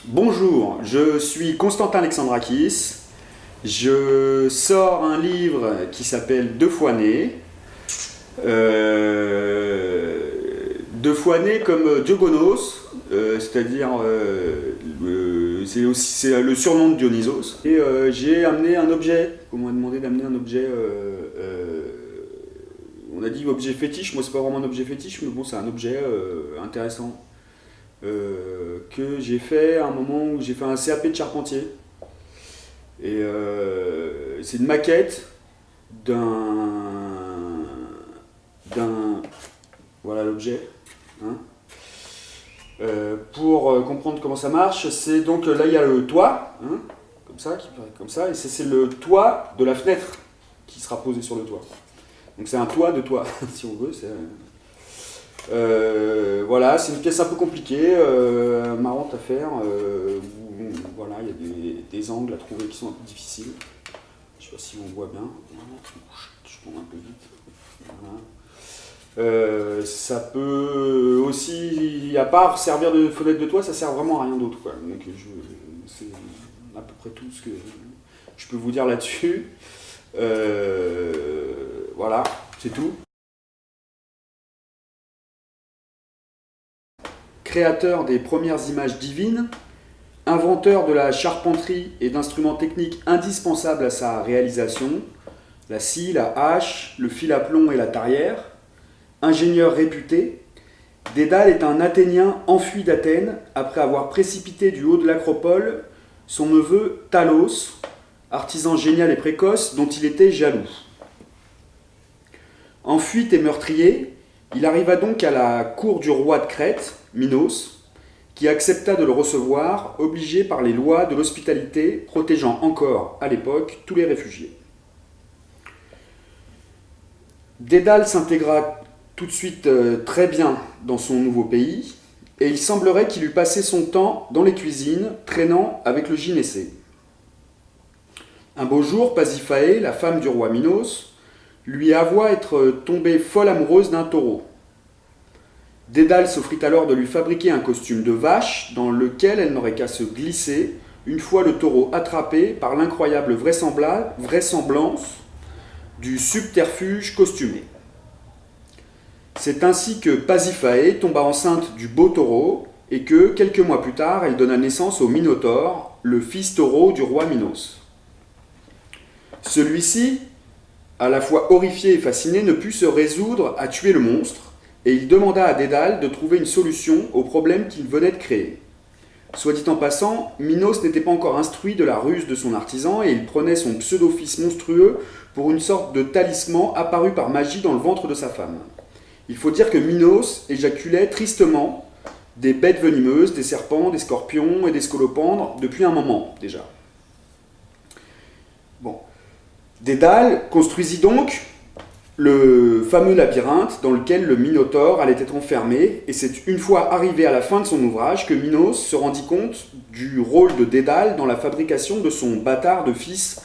Bonjour, je suis Constantin Alexandrakis. Je sors un livre qui s'appelle Deux fois né. Deux fois né comme Diogonos, c'est-à-dire c'est le surnom de Dionysos. Et j'ai amené un objet. On m'a demandé d'amener un objet. On a dit objet fétiche. Moi, c'est pas vraiment un objet fétiche, mais bon, c'est un objet intéressant. Que j'ai fait à un moment où j'ai fait un CAP de charpentier. Et c'est une maquette d'un voilà l'objet. Hein. Pour comprendre comment ça marche, c'est donc là il y a le toit, hein, comme ça, qui paraît comme ça, et c'est le toit de la fenêtre qui sera posé sur le toit. Donc c'est un toit de toit, si on veut. Voilà, c'est une pièce un peu compliquée, marrante à faire. Voilà, il y a des angles à trouver qui sont un peu difficiles. Je ne sais pas si on voit bien. Je tourne un peu vite. Voilà. Ça peut aussi, à part servir de fenêtre de toit, ça sert vraiment à rien d'autre. Donc c'est à peu près tout ce que je peux vous dire là-dessus. Voilà, c'est tout. Créateur des premières images divines, inventeur de la charpenterie et d'instruments techniques indispensables à sa réalisation, la scie, la hache, le fil à plomb et la tarière, ingénieur réputé, Dédale est un Athénien enfui d'Athènes après avoir précipité du haut de l'acropole son neveu Talos, artisan génial et précoce dont il était jaloux. En fuite et meurtrier, il arriva donc à la cour du roi de Crète, Minos, qui accepta de le recevoir, obligé par les lois de l'hospitalité protégeant encore, à l'époque, tous les réfugiés. Dédale s'intégra tout de suite très bien dans son nouveau pays, et il semblerait qu'il eût passé son temps dans les cuisines, traînant avec le gynécée. Un beau jour, Pasiphaë, la femme du roi Minos, lui avoua être tombée folle amoureuse d'un taureau. Dédale s'offrit alors de lui fabriquer un costume de vache dans lequel elle n'aurait qu'à se glisser une fois le taureau attrapé par l'incroyable vraisemblance du subterfuge costumé. C'est ainsi que Pasiphaë tomba enceinte du beau taureau et que, quelques mois plus tard, elle donna naissance au Minotaure, le fils taureau du roi Minos. Celui-ci, à la fois horrifié et fasciné, ne put se résoudre à tuer le monstre, et il demanda à Dédale de trouver une solution au problème qu'il venait de créer. Soit dit en passant, Minos n'était pas encore instruit de la ruse de son artisan, et il prenait son pseudo-fils monstrueux pour une sorte de talisman apparu par magie dans le ventre de sa femme. Il faut dire que Minos éjaculait tristement des bêtes venimeuses, des serpents, des scorpions et des scolopendres depuis un moment déjà. Bon. Dédale construisit donc le fameux labyrinthe dans lequel le Minotaure allait être enfermé, et c'est une fois arrivé à la fin de son ouvrage que Minos se rendit compte du rôle de Dédale dans la fabrication de son bâtard de fils